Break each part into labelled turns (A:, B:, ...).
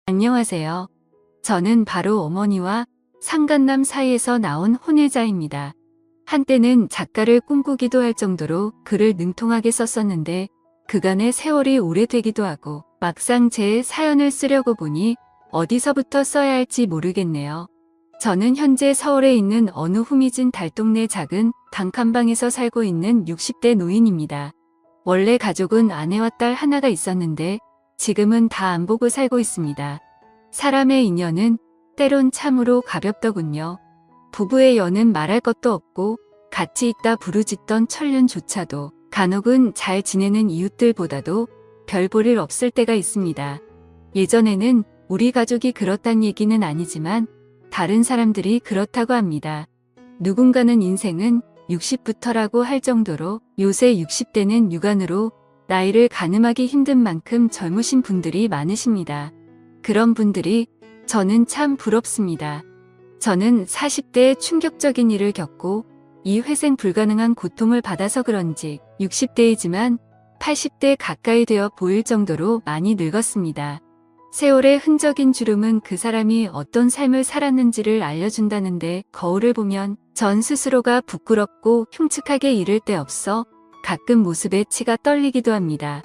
A: 안녕하세요. 저는 바로 어머니와 상간남 사이에서 나온 혼외자입니다. 한때는 작가를 꿈꾸기도 할 정도로 글을 능통하게 썼었는데 그간의 세월이 오래되기도 하고 막상 제 사연을 쓰려고 보니 어디서부터 써야 할지 모르겠네요. 저는 현재 서울에 있는 어느 후미진 달동네 작은 단칸방에서 살고 있는 60대 노인입니다. 원래 가족은 아내와 딸 하나가 있었는데 지금은 다 안 보고 살고 있습니다. 사람의 인연은 때론 참으로 가볍더군요. 부부의 연은 말할 것도 없고 같이 있다 부르짖던 천륜조차도 간혹은 잘 지내는 이웃들보다도 별 볼 일 없을 때가 있습니다. 예전에는 우리 가족이 그렇단 얘기는 아니지만 다른 사람들이 그렇다고 합니다. 누군가는 인생은 60부터라고 할 정도로 요새 60대는 육안으로 나이를 가늠하기 힘든 만큼 젊으신 분들이 많으십니다. 그런 분들이 저는 참 부럽습니다. 저는 40대에 충격적인 일을 겪고 이 회생 불가능한 고통을 받아서 그런지 60대이지만 80대 가까이 되어 보일 정도로 많이 늙었습니다. 세월의 흔적인 주름은 그 사람이 어떤 삶을 살았는지를 알려준다는데 거울을 보면 전 스스로가 부끄럽고 흉측하게 이를 데 없어 가끔 모습에 치가 떨리기도 합니다.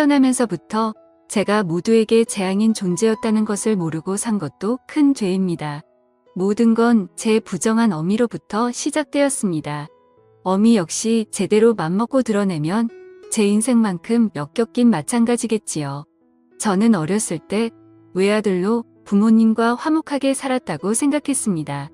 A: 태어나면서부터 제가 모두에게 재앙인 존재였다는 것을 모르고 산 것도 큰 죄입니다. 모든 건 제 부정한 어미로부터 시작되었습니다. 어미 역시 제대로 맘먹고 드러내면 제 인생만큼 역겹긴 마찬가지겠지요. 저는 어렸을 때 외아들로 부모님과 화목하게 살았다고 생각했습니다.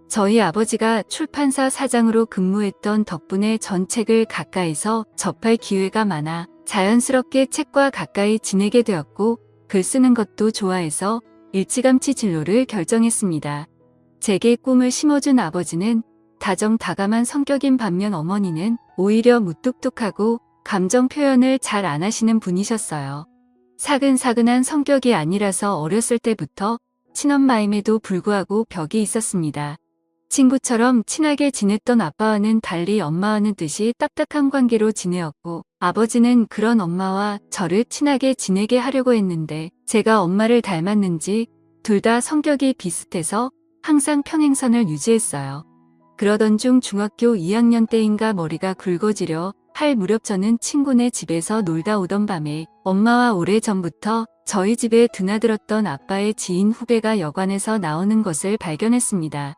A: 저희 아버지가 출판사 사장으로 근무했던 덕분에 전 책을 가까이서 접할 기회가 많아 자연스럽게 책과 가까이 지내게 되었고 글 쓰는 것도 좋아해서 일찌감치 진로를 결정했습니다. 제게 꿈을 심어준 아버지는 다정다감한 성격인 반면 어머니는 오히려 무뚝뚝하고 감정 표현을 잘 안 하시는 분이셨어요. 사근사근한 성격이 아니라서 어렸을 때부터 친엄마임에도 불구하고 벽이 있었습니다. 친구처럼 친하게 지냈던 아빠와는 달리 엄마와는 뜻이 딱딱한 관계로 지내었고 아버지는 그런 엄마와 저를 친하게 지내게 하려고 했는데 제가 엄마를 닮았는지 둘 다 성격이 비슷해서 항상 평행선을 유지했어요. 그러던 중 중학교 2학년 때인가 머리가 굵어지려 할 무렵 저는 친구네 집에서 놀다 오던 밤에 엄마와 오래전부터 저희 집에 드나들었던 아빠의 지인 후배가 여관에서 나오는 것을 발견했습니다.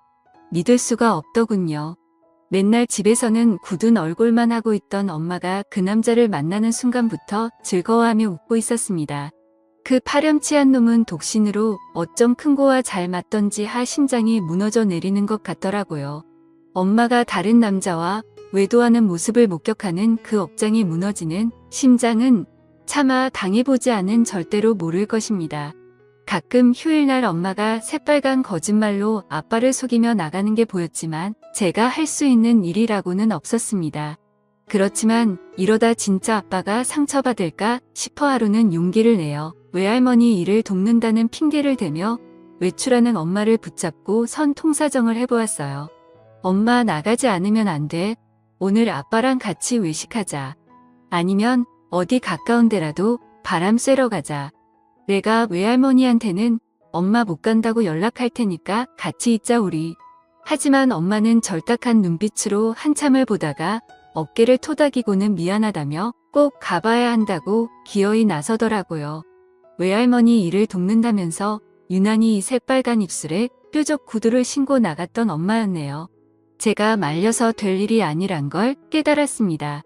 A: 믿을 수가 없더군요. 맨날 집에서는 굳은 얼굴만 하고 있던 엄마가 그 남자를 만나는 순간부터 즐거워하며 웃고 있었습니다. 그 파렴치한 놈은 독신으로 어쩜 큰 거와 잘 맞던지 심장이 무너져 내리는 것 같더라고요. 엄마가 다른 남자와 외도하는 모습을 목격하는 그 억장이 무너지는 심장은 차마 당해보지 않은 절대로 모를 것입니다. 가끔 휴일날 엄마가 새빨간 거짓말로 아빠를 속이며 나가는 게 보였지만 제가 할 수 있는 일이라고는 없었습니다. 그렇지만 이러다 진짜 아빠가 상처받을까 싶어 하루는 용기를 내어 외할머니 일을 돕는다는 핑계를 대며 외출하는 엄마를 붙잡고 선 통사정을 해보았어요. 엄마 나가지 않으면 안 돼. 오늘 아빠랑 같이 외식하자. 아니면 어디 가까운 데라도 바람 쐬러 가자. 내가 외할머니한테는 엄마 못 간다고 연락할 테니까 같이 있자 우리. 하지만 엄마는 절딱한 눈빛으로 한참을 보다가 어깨를 토닥이고는 미안하다며 꼭 가봐야 한다고 기어이 나서더라고요. 외할머니 일을 돕는다면서 유난히 새빨간 입술에 뾰족 구두를 신고 나갔던 엄마였네요. 제가 말려서 될 일이 아니란 걸 깨달았습니다.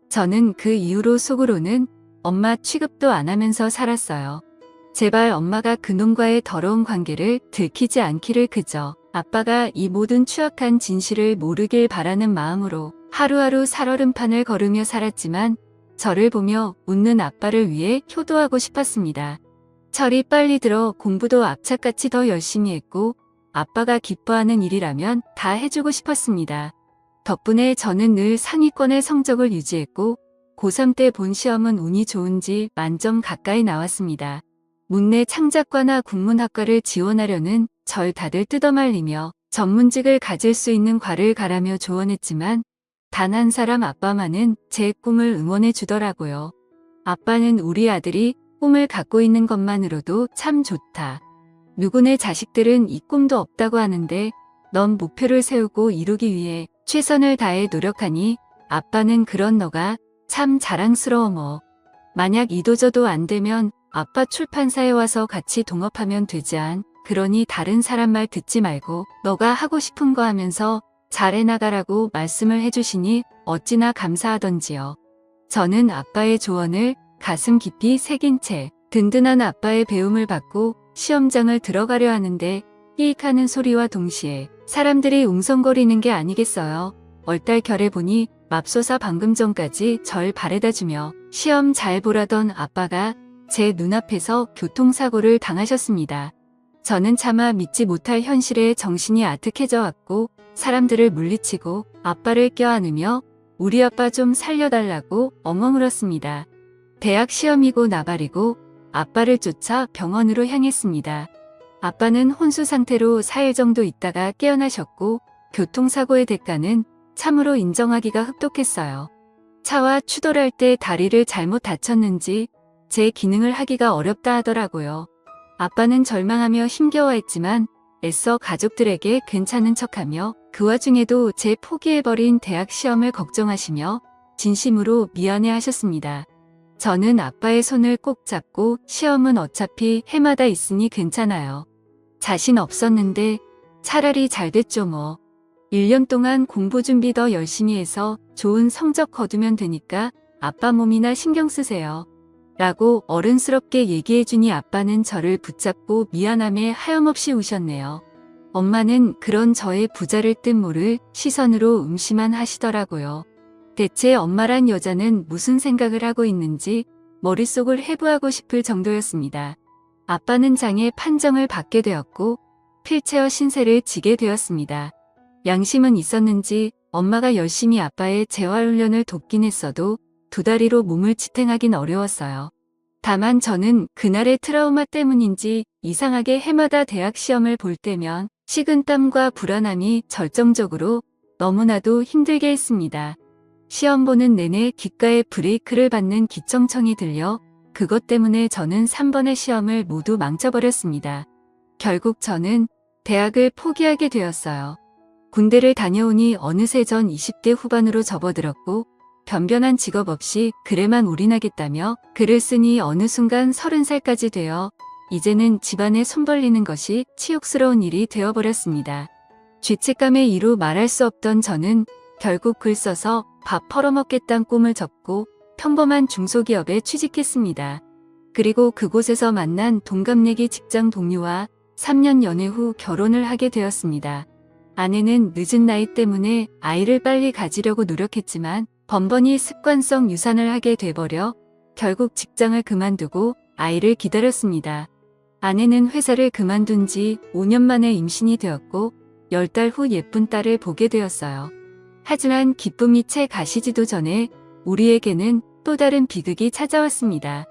A: 저는 그 이후로 속으로는 엄마 취급도 안 하면서 살았어요. 제발 엄마가 그놈과의 더러운 관계를 들키지 않기를 그저 아빠가 이 모든 추악한 진실을 모르길 바라는 마음으로 하루하루 살얼음판을 걸으며 살았지만 저를 보며 웃는 아빠를 위해 효도하고 싶었습니다. 철이 빨리 들어 공부도 악착같이 더 열심히 했고 아빠가 기뻐하는 일이라면 다 해주고 싶었습니다. 덕분에 저는 늘 상위권의 성적을 유지했고 고3 때 본 시험은 운이 좋은지 만점 가까이 나왔습니다. 문내 창작과나 국문학과를 지원하려는 절 다들 뜯어말리며 전문직을 가질 수 있는 과를 가라며 조언했지만 단 한 사람 아빠만은 제 꿈을 응원해 주더라고요. 아빠는 우리 아들이 꿈을 갖고 있는 것만으로도 참 좋다. 누구네 자식들은 이 꿈도 없다고 하는데 넌 목표를 세우고 이루기 위해 최선을 다해 노력하니 아빠는 그런 너가 참 자랑스러워 뭐. 만약 이도저도 안 되면 아빠 출판사에 와서 같이 동업하면 되지 않? 그러니 다른 사람 말 듣지 말고 너가 하고 싶은 거 하면서 잘해 나가라고 말씀을 해주시니 어찌나 감사하던지요. 저는 아빠의 조언을 가슴 깊이 새긴 채 든든한 아빠의 배움을 받고 시험장을 들어가려 하는데 히익하는 소리와 동시에 사람들이 웅성거리는 게 아니겠어요. 얼떨결에 보니 맙소사 방금 전까지 절 바래다주며 시험 잘 보라던 아빠가 제 눈앞에서 교통사고를 당하셨습니다. 저는 차마 믿지 못할 현실에 정신이 아득해져 왔고 사람들을 물리치고 아빠를 껴안으며 우리 아빠 좀 살려달라고 엉엉 울었습니다. 대학 시험이고 나발이고 아빠를 쫓아 병원으로 향했습니다. 아빠는 혼수 상태로 4일 정도 있다가 깨어나셨고 교통사고의 대가는 참으로 인정하기가 흡독했어요. 차와 추돌할 때 다리를 잘못 다쳤는지 제 기능을 하기가 어렵다 하더라고요. 아빠는 절망하며 힘겨워했지만 애써 가족들에게 괜찮은 척하며 그 와중에도 제 포기해버린 대학 시험을 걱정하시며 진심으로 미안해하셨습니다. 저는 아빠의 손을 꼭 잡고 시험은 어차피 해마다 있으니 괜찮아요. 자신 없었는데 차라리 잘 됐죠 뭐. 1년 동안 공부 준비 더 열심히 해서 좋은 성적 거두면 되니까 아빠 몸이나 신경 쓰세요. 라고 어른스럽게 얘기해주니 아빠는 저를 붙잡고 미안함에 하염없이 우셨네요. 엄마는 그런 저의 부자를 뜻 모를 시선으로 음시만 하시더라고요. 대체 엄마란 여자는 무슨 생각을 하고 있는지 머릿속을 해부하고 싶을 정도였습니다. 아빠는 장애 판정을 받게 되었고 휠체어 신세를 지게 되었습니다. 양심은 있었는지 엄마가 열심히 아빠의 재활훈련을 돕긴 했어도 두 다리로 몸을 지탱하긴 어려웠어요. 다만 저는 그날의 트라우마 때문인지 이상하게 해마다 대학 시험을 볼 때면 식은땀과 불안함이 절정적으로 너무나도 힘들게 했습니다. 시험 보는 내내 귓가에 브레이크를 밟는 기청청이 들려 그것 때문에 저는 3번의 시험을 모두 망쳐버렸습니다. 결국 저는 대학을 포기하게 되었어요. 군대를 다녀오니 어느새 전 20대 후반으로 접어들었고 변변한 직업 없이 글에만 올인하겠다며 글을 쓰니 어느 순간 30살까지 되어 이제는 집안에 손 벌리는 것이 치욕스러운 일이 되어버렸습니다. 죄책감에 이루 말할 수 없던 저는 결국 글 써서 밥 벌어먹겠다는 꿈을 접고 평범한 중소기업에 취직했습니다. 그리고 그곳에서 만난 동갑내기 직장 동료와 3년 연애 후 결혼을 하게 되었습니다. 아내는 늦은 나이 때문에 아이를 빨리 가지려고 노력했지만 번번이 습관성 유산을 하게 돼버려 결국 직장을 그만두고 아이를 기다렸습니다. 아내는 회사를 그만둔 지 5년 만에 임신이 되었고 10달 후 예쁜 딸을 보게 되었어요. 하지만 기쁨이 채 가시지도 전에 우리에게는 또 다른 비극이 찾아왔습니다.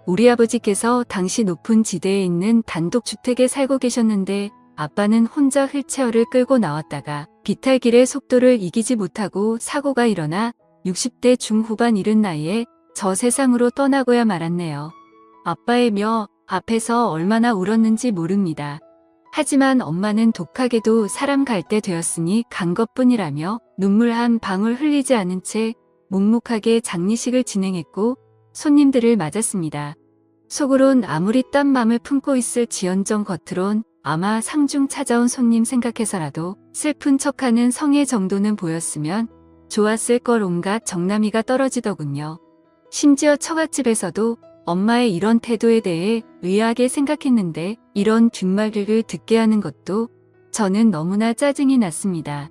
A: 우리 아버지께서 당시 높은 지대에 있는 단독주택에 살고 계셨는데 아빠는 혼자 휠체어를 끌고 나왔다가 비탈길의 속도를 이기지 못하고 사고가 일어나 60대 중후반 이른 나이에 저 세상으로 떠나고야 말았네요. 아빠의 며 앞에서 얼마나 울었는지 모릅니다. 하지만 엄마는 독하게도 사람 갈 때 되었으니 간 것뿐이라며 눈물 한 방울 흘리지 않은 채 묵묵하게 장례식을 진행했고 손님들을 맞았습니다. 속으론 아무리 딴 맘을 품고 있을 지언정 겉으론 아마 상중 찾아온 손님 생각해서라도 슬픈 척하는 성의 정도는 보였으면 좋았을 걸 온갖 정남이가 떨어지더군요. 심지어 처갓집에서도 엄마의 이런 태도에 대해 의아하게 생각했는데 이런 뒷말을 듣게 하는 것도 저는 너무나 짜증이 났습니다.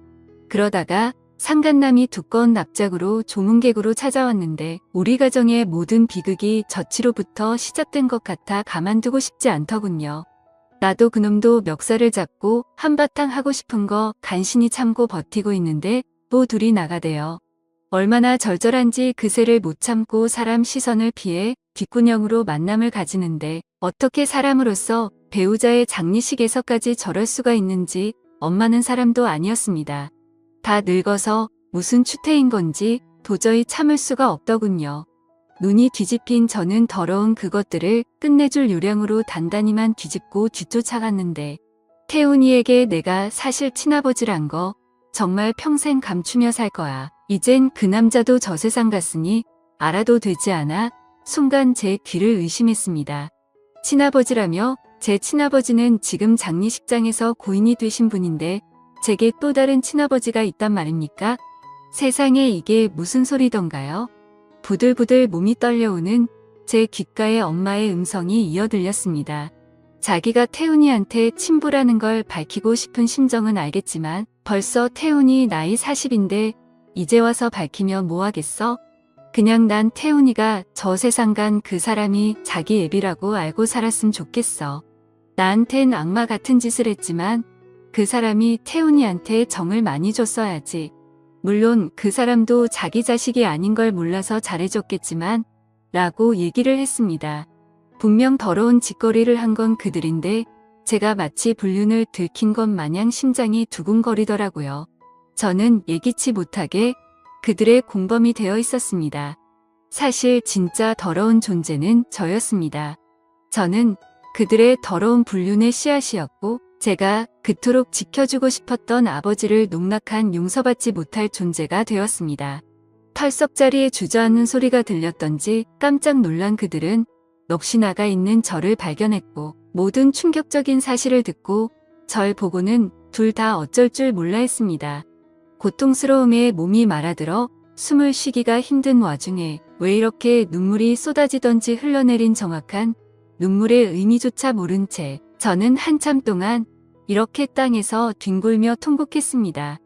A: 그러다가 상간남이 두꺼운 납작으로 조문객으로 찾아왔는데 우리 가정의 모든 비극이 저치로부터 시작된 것 같아 가만두고 싶지 않더군요. 나도 그놈도 멱살을 잡고 한바탕 하고 싶은 거 간신히 참고 버티고 있는데 또 둘이 나가대요. 얼마나 절절한지 그새를 못 참고 사람 시선을 피해 뒷구녕으로 만남을 가지는데 어떻게 사람으로서 배우자의 장례식에서까지 저럴 수가 있는지 엄마는 사람도 아니었습니다. 다 늙어서 무슨 추태인 건지 도저히 참을 수가 없더군요. 눈이 뒤집힌 저는 더러운 그것들을 끝내줄 요량으로 단단히만 뒤집고 뒤쫓아갔는데 태훈이에게 내가 사실 친아버지란 거 정말 평생 감추며 살 거야. 이젠 그 남자도 저 세상 갔으니 알아도 되지 않아? 순간 제 귀를 의심했습니다. 친아버지라며? 제 친아버지는 지금 장례식장에서 고인이 되신 분인데 제게 또 다른 친아버지가 있단 말입니까? 세상에 이게 무슨 소리던가요? 부들부들 몸이 떨려오는 제 귓가에 엄마의 음성이 이어 들렸습니다. 자기가 태훈이한테 친부라는 걸 밝히고 싶은 심정은 알겠지만 벌써 태훈이 나이 40인데 이제 와서 밝히면 뭐하겠어? 그냥 난 태훈이가 저 세상 간 그 사람이 자기 애비라고 알고 살았으면 좋겠어. 나한텐 악마 같은 짓을 했지만 그 사람이 태훈이한테 정을 많이 줬어야지. 물론 그 사람도 자기 자식이 아닌 걸 몰라서 잘해줬겠지만 라고 얘기를 했습니다. 분명 더러운 짓거리를 한 건 그들인데 제가 마치 불륜을 들킨 것 마냥 심장이 두근거리더라고요. 저는 예기치 못하게 그들의 공범이 되어 있었습니다. 사실 진짜 더러운 존재는 저였습니다. 저는 그들의 더러운 불륜의 씨앗이었고 제가 그토록 지켜주고 싶었던 아버지를 농락한 용서받지 못할 존재가 되었습니다. 털썩 자리에 주저앉는 소리가 들렸던지 깜짝 놀란 그들은 넋이 나가 있는 저를 발견했고 모든 충격적인 사실을 듣고 절 보고는 둘 다 어쩔 줄 몰라 했습니다. 고통스러움에 몸이 말아들어 숨을 쉬기가 힘든 와중에 왜 이렇게 눈물이 쏟아지던지 흘러내린 정확한 눈물의 의미조차 모른 채 저는 한참 동안 이렇게 땅에서 뒹굴며 통곡했습니다.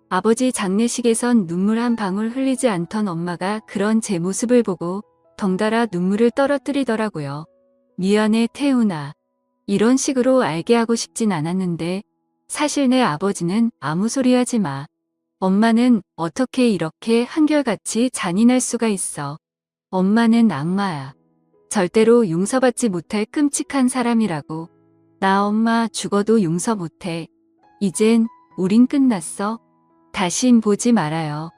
A: 아버지 장례식에선 눈물 한 방울 흘리지 않던 엄마가 그런 제 모습을 보고 덩달아 눈물을 떨어뜨리더라고요. 미안해 태훈아. 이런 식으로 알게 하고 싶진 않았는데 사실 내 아버지는 아무 소리 하지 마. 엄마는 어떻게 이렇게 한결같이 잔인할 수가 있어. 엄마는 악마야. 절대로 용서받지 못할 끔찍한 사람이라고. 나 엄마 죽어도 용서 못해. 이젠 우린 끝났어. 다신 보지 말아요.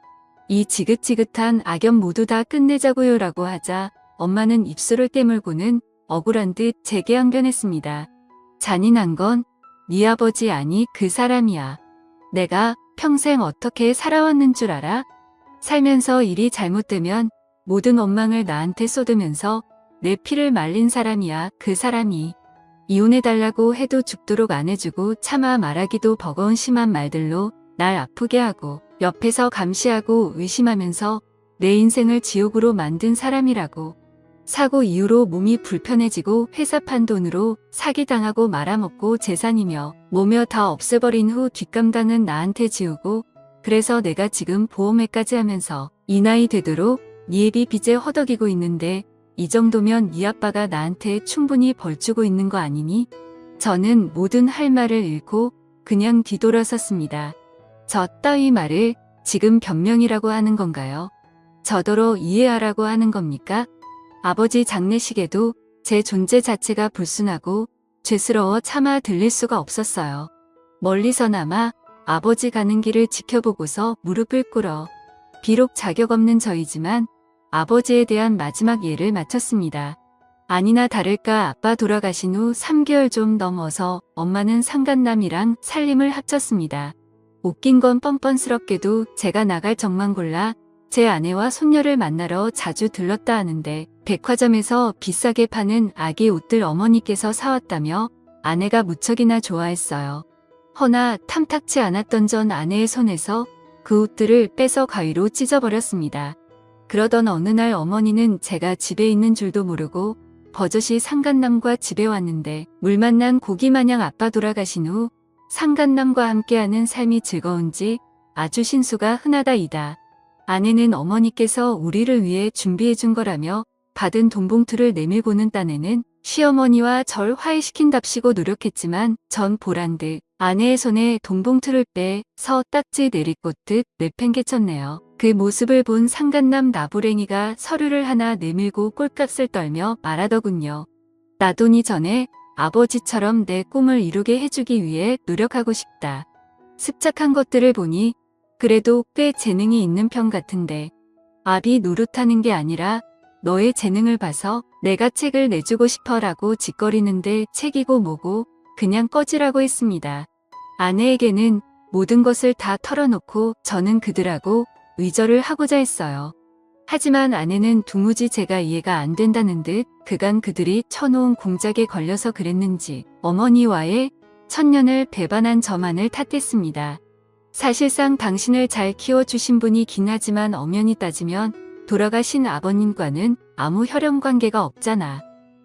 A: 이 지긋지긋한 악연 모두 다 끝내자고요 라고 하자 엄마는 입술을 깨물고는 억울한 듯 제게 항변했습니다. 잔인한 건 네 아버지 아니 그 사람이야. 내가 평생 어떻게 살아왔는 줄 알아? 살면서 일이 잘못되면 모든 원망을 나한테 쏟으면서 내 피를 말린 사람이야 그 사람이. 이혼해달라고 해도 죽도록 안 해주고 차마 말하기도 버거운 심한 말들로 날 아프게 하고 옆에서 감시하고 의심하면서 내 인생을 지옥으로 만든 사람이라고. 사고 이후로 몸이 불편해지고 회사 판 돈으로 사기당하고 말아먹고 재산이며 뭐며 다 없애버린 후 뒷감당은 나한테 지우고 그래서 내가 지금 보험회까지 하면서 이 나이 되도록 네 애비 빚에 허덕이고 있는데 이 정도면 네 아빠가 나한테 충분히 벌주고 있는 거 아니니? 저는 모든 할 말을 잃고 그냥 뒤돌아섰습니다. 저 따위 말을 지금 변명이라고 하는 건가요? 저더러 이해하라고 하는 겁니까? 아버지 장례식에도 제 존재 자체가 불순하고 죄스러워 차마 들릴 수가 없었어요. 멀리서나마 아버지 가는 길을 지켜보고서 무릎을 꿇어 비록 자격 없는 저이지만 아버지에 대한 마지막 예를 마쳤습니다. 아니나 다를까 아빠 돌아가신 후 3개월 좀 넘어서 엄마는 상간남이랑 살림을 합쳤습니다. 웃긴 건 뻔뻔스럽게도 제가 나갈 적만 골라 제 아내와 손녀를 만나러 자주 들렀다 하는데 백화점에서 비싸게 파는 아기 옷들 어머니께서 사왔다며 아내가 무척이나 좋아했어요. 허나 탐탁치 않았던 전 아내의 손에서 그 옷들을 빼서 가위로 찢어버렸습니다. 그러던 어느 날 어머니는 제가 집에 있는 줄도 모르고 버젓이 상간남과 집에 왔는데 물 만난 고기 마냥 아빠 돌아가신 후 상간남과 함께하는 삶이 즐거운지 아주 신수가 흔하다이다. 아내는 어머니께서 우리를 위해 준비해준 거라며 받은 돈봉투를 내밀고는 딴에는 시어머니와 절 화해시킨답시고 노력했지만 전 보란듯 아내의 손에 돈봉투를 빼서 딱지 내리꽂듯 내팽개쳤네요. 그 모습을 본 상간남 나부랭이가 서류를 하나 내밀고 꼴값을 떨며 말하더군요. 나 돈이 전에 아버지처럼 내 꿈을 이루게 해주기 위해 노력하고 싶다. 습작한 것들을 보니 그래도 꽤 재능이 있는 편 같은데 압이 노릇하는 게 아니라 너의 재능을 봐서 내가 책을 내주고 싶어라고 짓거리는데 책이고 뭐고 그냥 꺼지라고 했습니다. 아내에게는 모든 것을 다 털어놓고 저는 그들하고 의절을 하고자 했어요. 하지만 아내는 도무지 제가 이해가 안 된다는 듯 그간 그들이 쳐놓은 공작에 걸려서 그랬는지 어머니와의 천년을 배반한 저만을 탓했습니다. 사실상 당신을 잘 키워주신 분이긴 하지만 엄연히 따지면 돌아가신 아버님과는 아무 혈연 관계가 없잖아.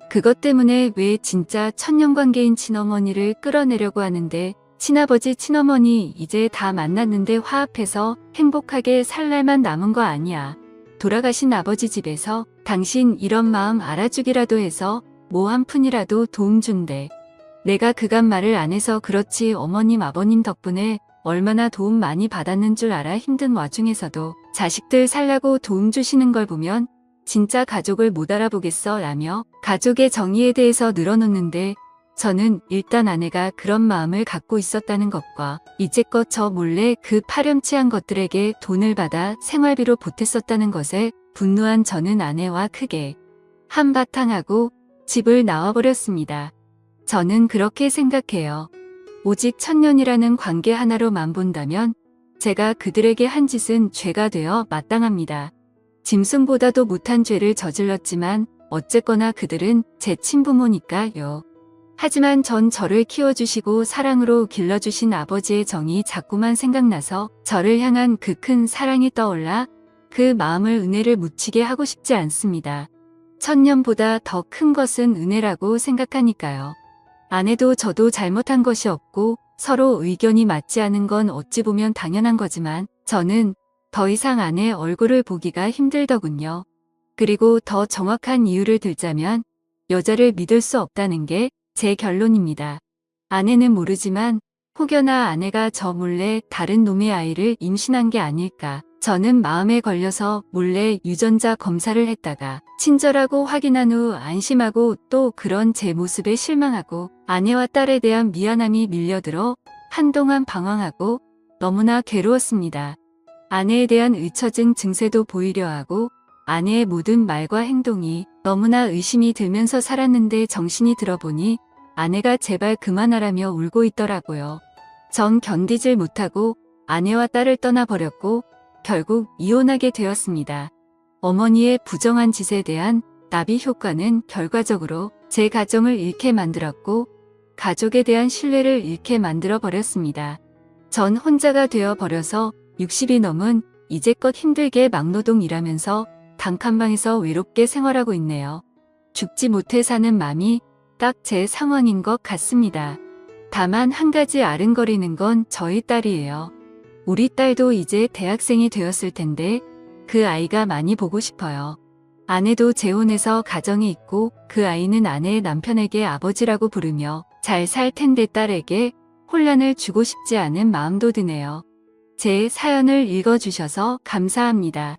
A: 그것 때문에 왜 진짜 천년관계인 친어머니를 끌어내려고 하는데 친아버지 친어머니 이제 다 만났는데 화합해서 행복하게 살 날만 남은 거 아니야. 돌아가신 아버지 집에서 당신 이런 마음 알아주기라도 해서 뭐 한 푼이라도 도움 준대. 내가 그간 말을 안 해서 그렇지 어머님 아버님 덕분에 얼마나 도움 많이 받았는 줄 알아. 힘든 와중에서도 자식들 살라고 도움 주시는 걸 보면 진짜 가족을 못 알아보겠어 라며 가족의 정의에 대해서 늘어놓는데 저는 일단 아내가 그런 마음을 갖고 있었다는 것과 이제껏 저 몰래 그 파렴치한 것들에게 돈을 받아 생활비로 보탰었다는 것에 분노한 저는 아내와 크게 한바탕하고 집을 나와버렸습니다. 저는 그렇게 생각해요. 오직 천년이라는 관계 하나로만 본다면 제가 그들에게 한 짓은 죄가 되어 마땅합니다. 짐승보다도 못한 죄를 저질렀지만 어쨌거나 그들은 제 친부모니까요. 하지만 전 저를 키워주시고 사랑으로 길러주신 아버지의 정이 자꾸만 생각나서 저를 향한 그 큰 사랑이 떠올라 그 마음을 은혜를 묻히게 하고 싶지 않습니다. 천년보다 더 큰 것은 은혜라고 생각하니까요. 아내도 저도 잘못한 것이 없고 서로 의견이 맞지 않은 건 어찌 보면 당연한 거지만 저는 더 이상 아내 얼굴을 보기가 힘들더군요. 그리고 더 정확한 이유를 들자면 여자를 믿을 수 없다는 게 제 결론입니다. 아내는 모르지만 혹여나 아내가 저 몰래 다른 놈의 아이를 임신한 게 아닐까. 저는 마음에 걸려서 몰래 유전자 검사를 했다가 친절하고 확인한 후 안심하고 또 그런 제 모습에 실망하고 아내와 딸에 대한 미안함이 밀려들어 한동안 방황하고 너무나 괴로웠습니다. 아내에 대한 잊혀진 증세도 보이려 하고 아내의 모든 말과 행동이 너무나 의심이 들면서 살았는데 정신이 들어보니 아내가 제발 그만하라며 울고 있더라고요. 전 견디질 못하고 아내와 딸을 떠나버렸고 결국 이혼하게 되었습니다. 어머니의 부정한 짓에 대한 나비 효과는 결과적으로 제 가정을 잃게 만들었고 가족에 대한 신뢰를 잃게 만들어 버렸습니다. 전 혼자가 되어 버려서 60이 넘은 이제껏 힘들게 막노동 일하면서 단칸방에서 외롭게 생활하고 있네요. 죽지 못해 사는 맘이 딱 제 상황인 것 같습니다. 다만 한 가지 아른거리는 건 저희 딸이에요. 우리 딸도 이제 대학생이 되었을 텐데 그 아이가 많이 보고 싶어요. 아내도 재혼해서 가정이 있고 그 아이는 아내의 남편에게 아버지라고 부르며 잘 살 텐데 딸에게 혼란을 주고 싶지 않은 마음도 드네요. 제 사연을 읽어주셔서 감사합니다.